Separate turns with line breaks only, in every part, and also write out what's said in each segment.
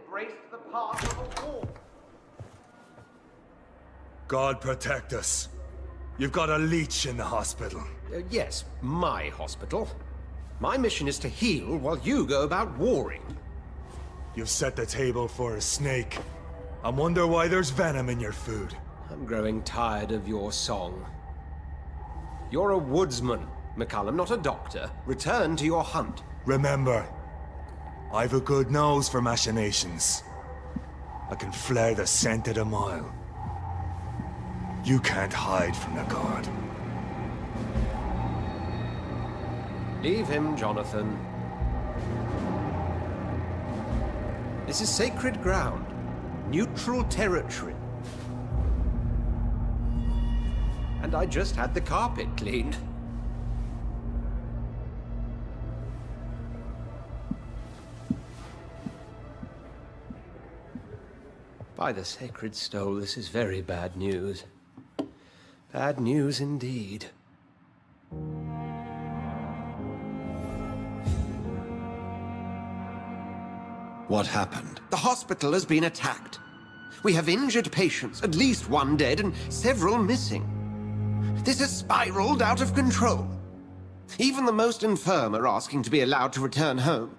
graced the path of a wall.
God protect us. You've got a leech in the hospital.
Yes, my hospital. My mission is to heal while you go about warring.
You've set the table for a snake. I wonder why there's venom in your food.
I'm growing tired of your song. You're a woodsman, McCullum, not a doctor. Return to your hunt.
Remember, I've a good nose for machinations. I can flare the scent at a mile. You can't hide from the god.
Leave him, Jonathan. This is sacred ground. Neutral territory. And I just had the carpet cleaned. By the sacred stole, this is very bad news. Bad news indeed.
What happened?
The hospital has been attacked. We have injured patients, at least one dead and several missing. This has spiraled out of control. Even the most infirm are asking to be allowed to return home.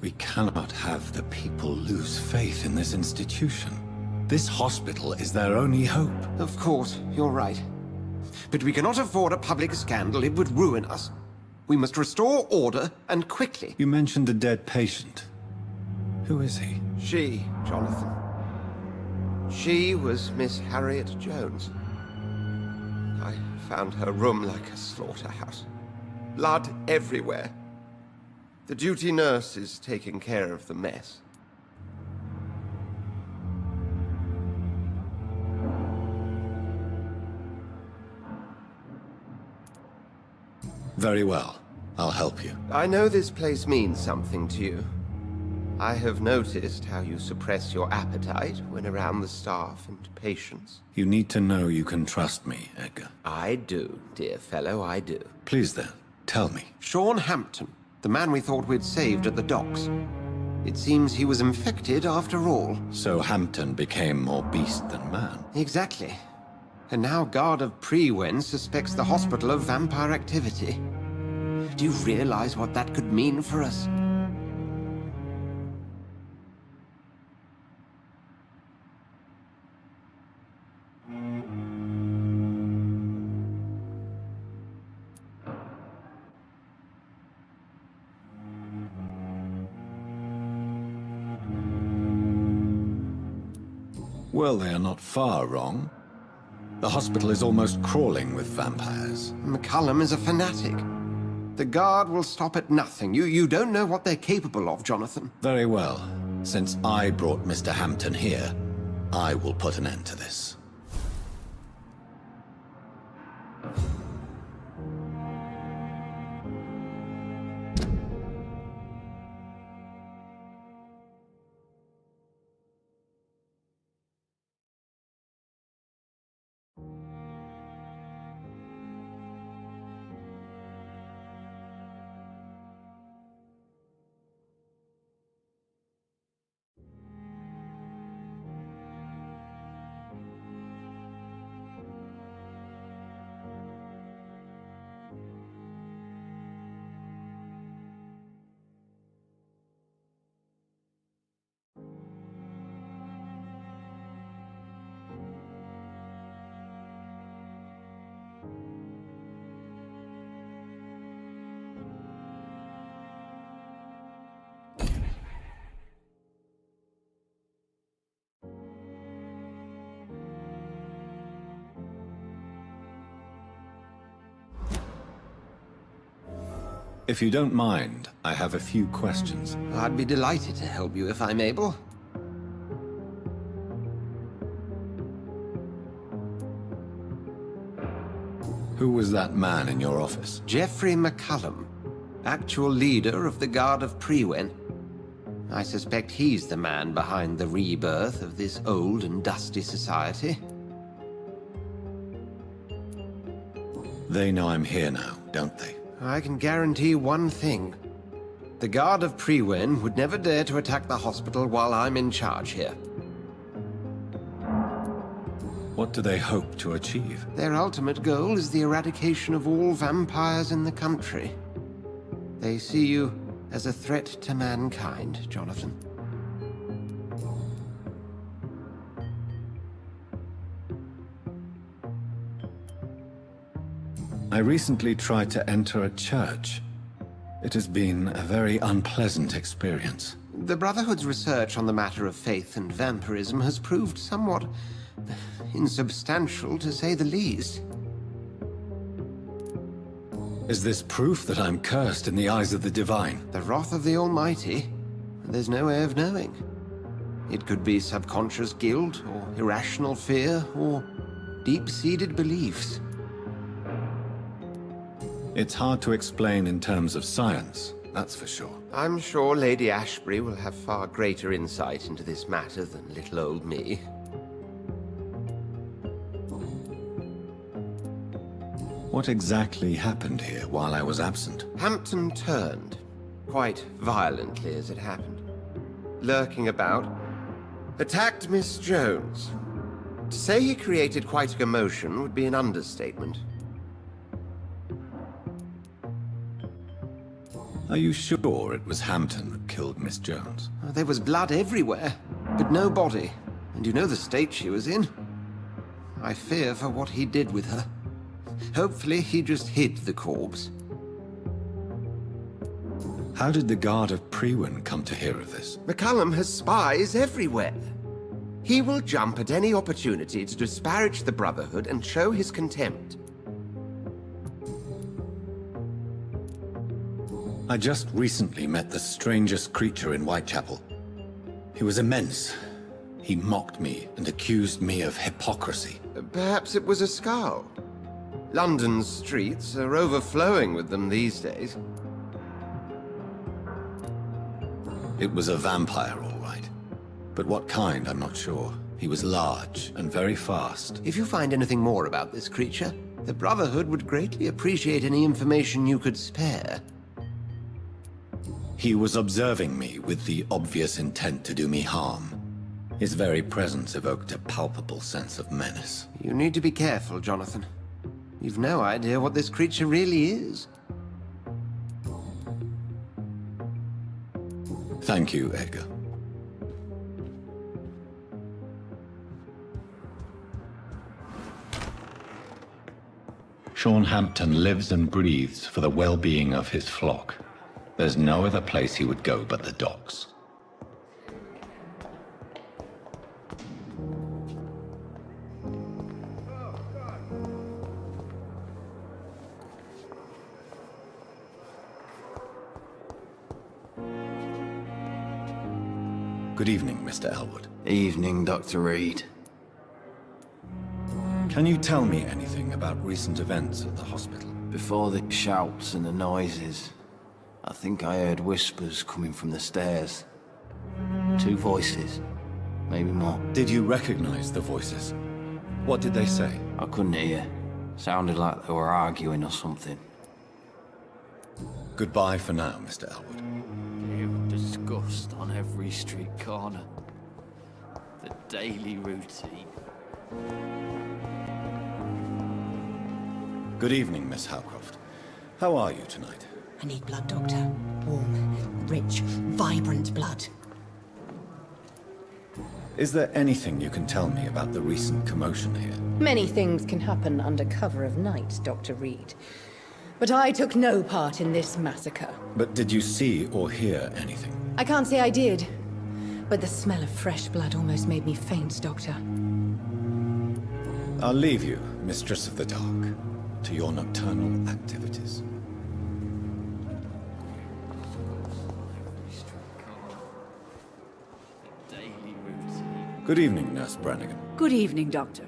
We cannot have the people lose faith in this institution. This hospital is their only hope.
Of course, you're right. But we cannot afford a public scandal. It would ruin us. We must restore order, and quickly.
You mentioned a dead patient. Who is he?
She, Jonathan. She was Miss Harriet Jones. I found her room like a slaughterhouse. Blood everywhere. The duty nurse is taking care of the mess.
Very well. I'll help you.
I know this place means something to you. I have noticed how you suppress your appetite when around the staff and patients.
You need to know you can trust me, Edgar.
I do, dear fellow, I do.
Please then, tell me.
Sean Hampton, the man we thought we'd saved at the docks. It seems he was infected after all.
So Hampton became more beast than man.
Exactly. And now Guard of Prewen suspects the hospital of vampire activity. Do you realize what that could mean for us?
Well, they are not far wrong. The hospital is almost crawling with vampires.
McCullum is a fanatic. The Guard will stop at nothing. You don't know what they're capable of, Jonathan.
Very well. Since I brought Mr. Hampton here, I will put an end to this. If you don't mind, I have a few questions.
I'd be delighted to help you if I'm able.
Who was that man in your office?
Geoffrey McCullum, actual leader of the Guard of Prewen. I suspect he's the man behind the rebirth of this old and dusty society.
They know I'm here now, don't they?
I can guarantee one thing. The Guard of Priwen would never dare to attack the hospital while I'm in charge here.
What do they hope to achieve?
Their ultimate goal is the eradication of all vampires in the country. They see you as a threat to mankind, Jonathan.
I recently tried to enter a church. It has been a very unpleasant experience.
The Brotherhood's research on the matter of faith and vampirism has proved somewhat insubstantial, to say the least.
Is this proof that I'm cursed in the eyes of the divine?
The wrath of the Almighty? There's no way of knowing. It could be subconscious guilt, or irrational fear, or deep-seated beliefs.
It's hard to explain in terms of science, that's for sure.
I'm sure Lady Ashbury will have far greater insight into this matter than little old me.
What exactly happened here while I was absent?
Hampton turned, quite violently as it happened. Lurking about, attacked Miss Jones. To say he created quite a commotion would be an understatement.
Are you sure it was Hampton that killed Miss Jones?
There was blood everywhere, but no body. And you know the state she was in. I fear for what he did with her. Hopefully he just hid the corpse.
How did the Guard of Priwen come to hear of this?
McCullum has spies everywhere. He will jump at any opportunity to disparage the Brotherhood and show his contempt.
I just recently met the strangest creature in Whitechapel. He was immense. He mocked me and accused me of hypocrisy.
Perhaps it was a skull. London's streets are overflowing with them these days.
It was a vampire, all right. But what kind, I'm not sure. He was large and very fast.
If you find anything more about this creature, the Brotherhood would greatly appreciate any information you could spare.
He was observing me with the obvious intent to do me harm. His very presence evoked a palpable sense of menace.
You need to be careful, Jonathan. You've no idea what this creature really is.
Thank you, Edgar. Sean Hampton lives and breathes for the well-being of his flock. There's no other place he would go but the docks. Good evening, Mr. Elwood.
Evening, Dr. Reed.
Can you tell me anything about recent events at the hospital?
Before the shouts and the noises, I think I heard whispers coming from the stairs. 2 voices, maybe more.
Did you recognize the voices? What did they say?
I couldn't hear. Sounded like they were arguing or something.
Goodbye for now, Mr. Elwood.
Disgust on every street corner. The daily routine.
Good evening, Miss Howcroft. How are you tonight?
I need blood, Doctor. Warm, rich, vibrant blood.
Is there anything you can tell me about the recent commotion here?
Many things can happen under cover of night, Dr. Reed. But I took no part in this massacre.
But did you see or hear anything?
I can't say I did. But the smell of fresh blood almost made me faint, Doctor.
I'll leave you, Mistress of the Dark, to your nocturnal activities. Good evening, Nurse Brannigan.
Good evening, Doctor.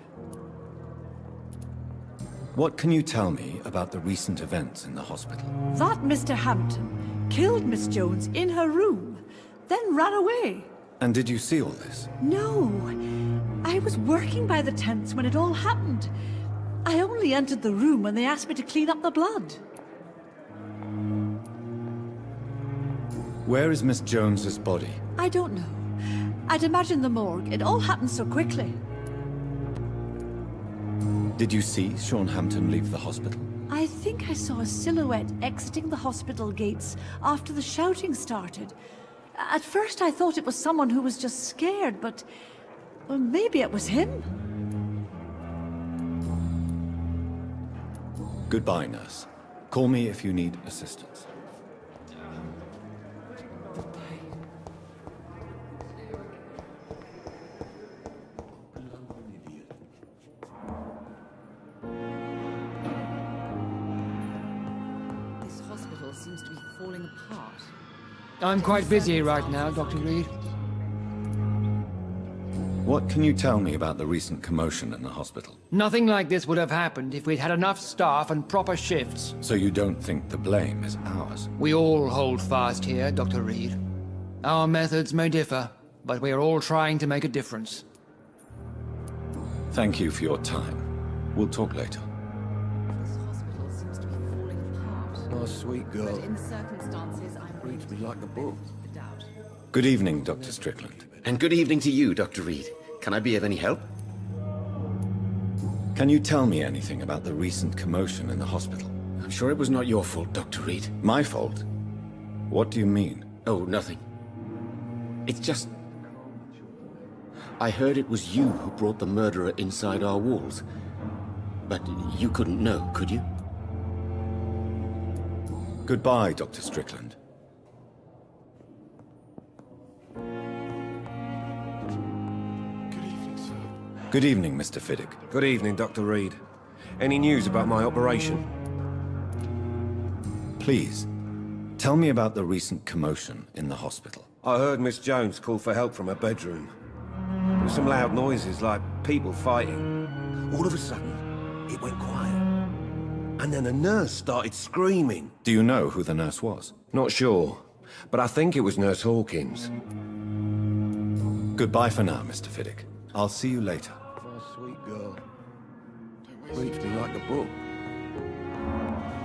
What can you tell me about the recent events in the hospital?
That Mr. Hampton killed Miss Jones in her room, then ran away.
And did you see all this?
No. I was working by the tents when it all happened. I only entered the room when they asked me to clean up the blood.
Where is Miss Jones's body?
I don't know. I'd imagine the morgue. It all happened so quickly.
Did you see Sean Hampton leave the hospital?
I think I saw a silhouette exiting the hospital gates after the shouting started. At first I thought it was someone who was just scared, but... well, maybe it was him?
Goodbye, nurse. Call me if you need assistance.
This hospital seems to be falling apart.
I'm quite busy right now, Dr. Reed.
What can you tell me about the recent commotion in the hospital?
Nothing like this would have happened if we'd had enough staff and proper shifts.
So you don't think the blame is ours?
We all hold fast here, Dr. Reed. Our methods may differ, but we are all trying to make a difference.
Thank you for your time. We'll talk later.
This hospital seems to be falling apart.
Oh, sweet girl.
But in the circumstances, I'm
Reads me like a book.
the doubt.
Good evening, Dr. Strickland.
And good evening to you, Dr. Reed. Can I be of any help?
Can you tell me anything about the recent commotion in the hospital?
I'm sure it was not your fault, Dr. Reed.
My fault? What do you mean?
Oh, nothing. It's just... I heard it was you who brought the murderer inside our walls. But you couldn't know, could you?
Goodbye, Dr. Strickland. Good evening, Mr. Fiddick.
Good evening, Dr. Reed. Any news about my operation?
Please, tell me about the recent commotion in the hospital.
I heard Miss Jones call for help from her bedroom. There were some loud noises, like people fighting. All of a sudden, it went quiet. And then a nurse started screaming.
Do you know who the nurse was?
Not sure, but I think it was Nurse Hawkins.
Goodbye for now, Mr. Fiddick. I'll see you later.
Oh, sweet girl. Reads me like a book.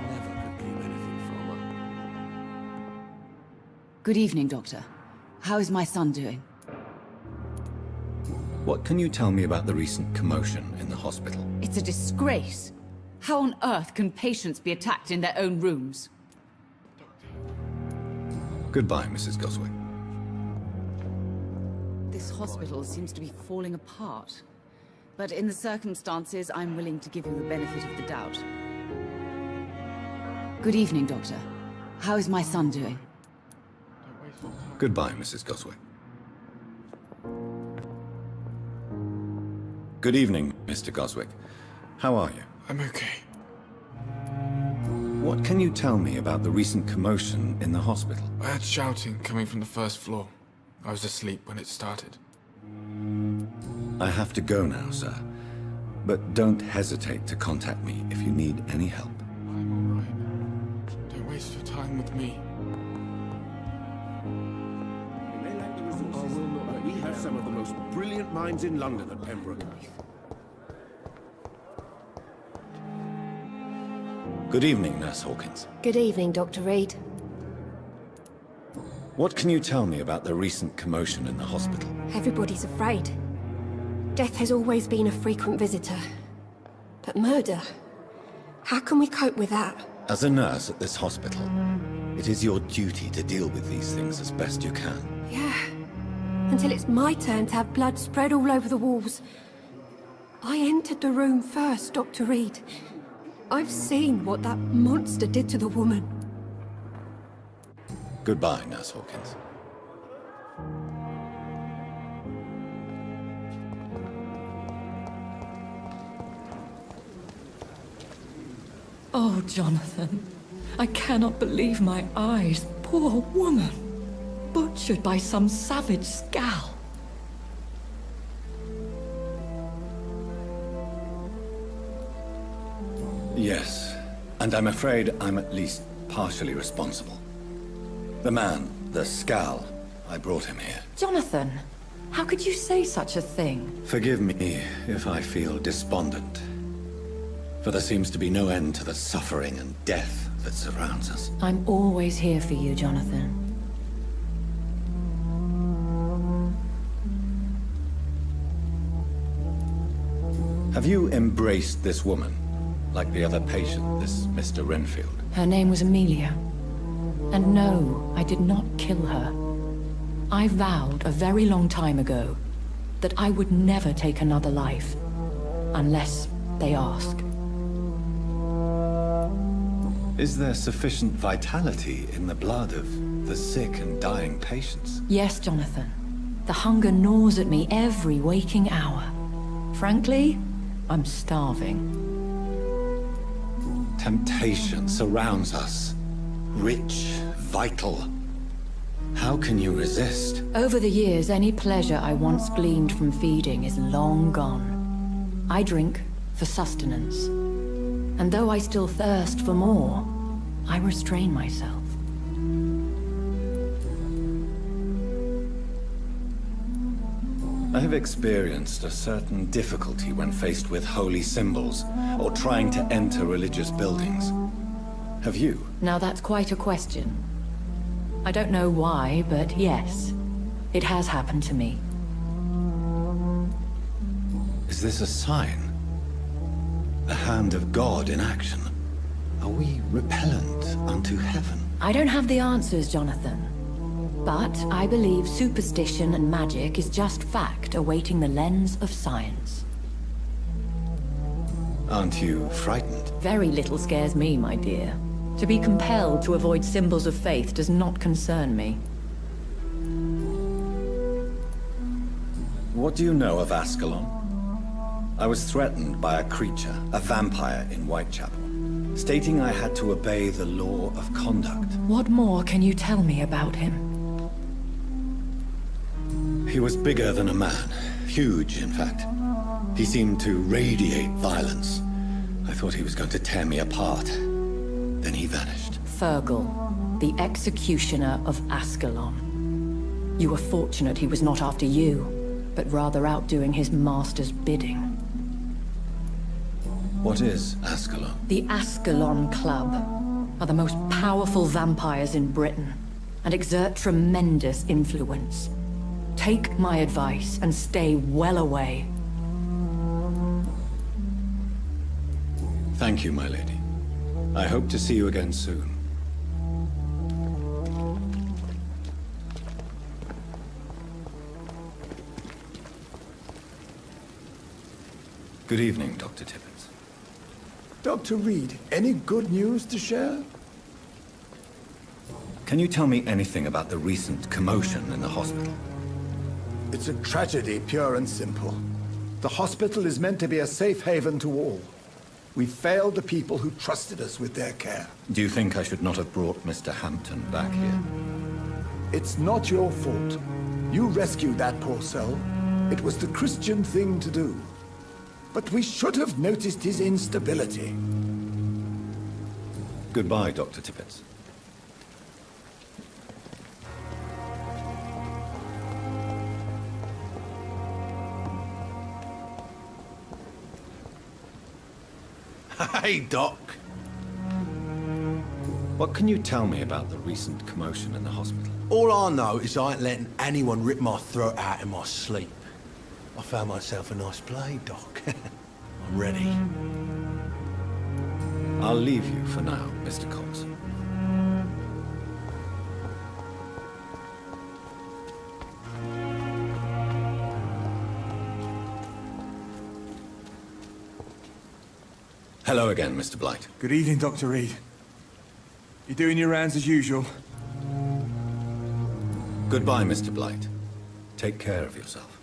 Never could keep anything from her.
Good evening, Doctor. How is my son doing?
What can you tell me about the recent commotion in the hospital?
It's a disgrace. How on earth can patients be attacked in their own rooms?
Goodbye, Mrs. Goswick.
This hospital seems to be falling apart. But in the circumstances, I'm willing to give you the benefit of the doubt.
Good evening, Doctor. How is my son doing?
Goodbye, Mrs. Goswick. Good evening, Mr. Goswick. How are you?
I'm okay.
What can you tell me about the recent commotion in the hospital?
I had shouting coming from the first floor. I was asleep when it started.
I have to go now, sir. But don't hesitate to contact me if you need any help.
I'm all right. Don't waste your time with me.
We have some of the most brilliant minds in London at Pembroke.
Good evening, Nurse Hawkins.
Good evening, Dr. Reed.
What can you tell me about the recent commotion in the hospital?
Everybody's afraid. Death has always been a frequent visitor. But murder? How can we cope with that?
As a nurse at this hospital, it is your duty to deal with these things as best you can.
Yeah. Until it's my turn to have blood spread all over the walls. I entered the room first, Dr. Reed. I've seen what that monster did to the woman.
Goodbye, Nurse Hawkins.
Oh, Jonathan. I cannot believe my eyes. Poor woman. Butchered by some savage scowl.
Yes, and I'm afraid I'm at least partially responsible. The man, the scowl, I brought him here.
Jonathan, how could you say such a thing?
Forgive me if I feel despondent. For there seems to be no end to the suffering and death that surrounds us.
I'm always here for you, Jonathan.
Have you embraced this woman? Like the other patient, this Mr. Renfield?
Her name was Amelia. And no, I did not kill her. I vowed a very long time ago that I would never take another life, unless they ask.
Is there sufficient vitality in the blood of the sick and dying patients?
Yes, Jonathan. The hunger gnaws at me every waking hour. Frankly, I'm starving.
Temptation surrounds us. Rich, vital. How can you resist?
Over the years, any pleasure I once gleaned from feeding is long gone. I drink for sustenance. And though I still thirst for more, I restrain myself.
I have experienced a certain difficulty when faced with holy symbols, or trying to enter religious buildings. Have you?
Now that's quite a question. I don't know why, but yes, it has happened to me.
Is this a sign? The hand of God in action? Are we repellent unto heaven?
I don't have the answers, Jonathan. But I believe superstition and magic is just fact awaiting the lens of science.
Aren't you frightened?
Very little scares me, my dear. To be compelled to avoid symbols of faith does not concern me.
What do you know of Ascalon? I was threatened by a creature, a vampire in Whitechapel, stating I had to obey the law of conduct.
What more can you tell me about him?
He was bigger than a man. Huge, in fact. He seemed to radiate violence. I thought he was going to tear me apart. Then he vanished.
Fergal, the executioner of Ascalon. You were fortunate he was not after you, but rather out doing his master's bidding.
What is Ascalon?
The Ascalon Club are the most powerful vampires in Britain, and exert tremendous influence. Take my advice and stay well away.
Thank you, my lady. I hope to see you again soon. Good evening, Dr. Tippett.
Dr. Reed, any good news to share?
Can you tell me anything about the recent commotion in the hospital?
It's a tragedy, pure and simple. The hospital is meant to be a safe haven to all. We failed the people who trusted us with their care.
Do you think I should not have brought Mr. Hampton back here?
It's not your fault. You rescued that poor soul. It was the Christian thing to do. But we should have noticed his instability.
Goodbye, Dr. Tippett.
Hey, Doc.
What can you tell me about the recent commotion in the hospital?
All I know is I ain't letting anyone rip my throat out in my sleep. I found myself a nice blade, Doc. I'm ready.
I'll leave you for now, Mr. Cox. Hello again, Mr. Blight.
Good evening, Dr. Reed. You doing your rounds as usual?
Goodbye, Mr. Blight. Take care of yourself.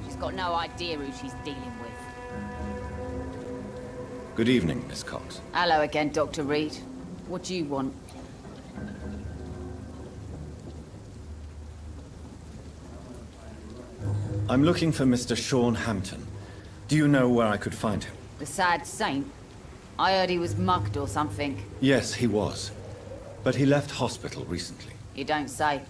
She's got no idea who she's dealing with.
Good evening, Miss Cox.
Hello again, Dr. Reed. What do you want?
I'm looking for Mr. Sean Hampton. Do you know where I could find him?
The sad saint? I heard he was mugged or something.
Yes, he was. But he left hospital recently.
You don't say.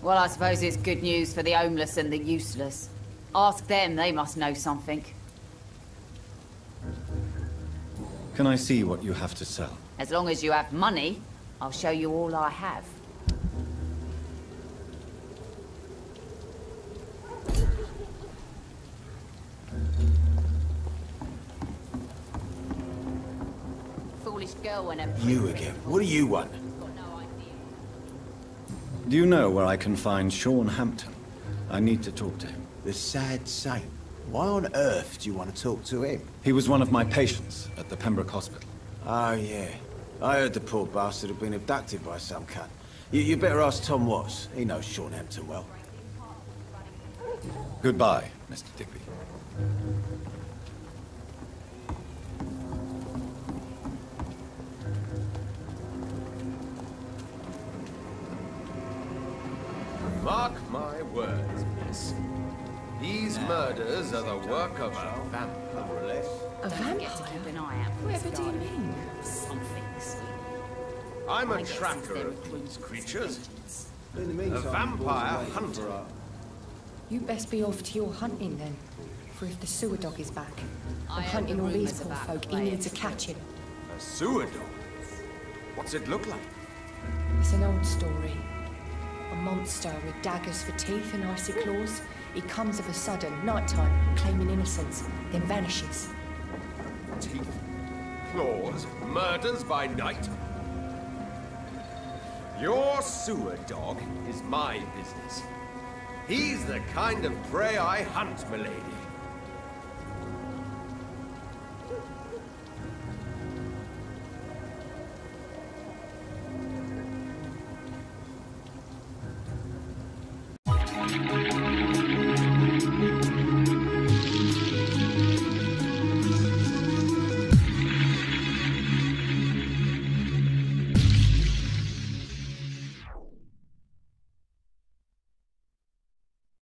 Well, I suppose it's good news for the homeless and the useless. Ask them, they must know something.
Can I see what you have to sell?
As long as you have money, I'll show you all I have. Foolish girl and a...
You again. What do you want?
Do you know where I can find Sean Hampton? I need to talk to him.
The sad saint. Why on earth do you want to talk to him?
He was one of my patients at the Pembroke Hospital.
Oh, yeah. I heard the poor bastard had been abducted by some cunt. You better ask Tom Watts. He knows Sean Hampton well.
Goodbye, Mr. Digby.
Mark my words, miss. These murders are the work of a vampire.
A vampire?
Keep an eye out for
Whatever do you mean?
something, sweet.
I'm a tracker of these creatures. A vampire hunter.
You best be off to your hunting then. For if the sewer dog is back,
I
and
heard
hunting
the
all these
rumours
poor
about
folk, he
players.
needs a catching.
A sewer dog? What's it look like?
It's an old story. A monster with daggers for teeth and icy claws. He comes of a sudden, nighttime, claiming innocence, then vanishes.
Teeth, claws, murders by night? Your sewer dog is my business. He's the kind of prey I hunt, milady.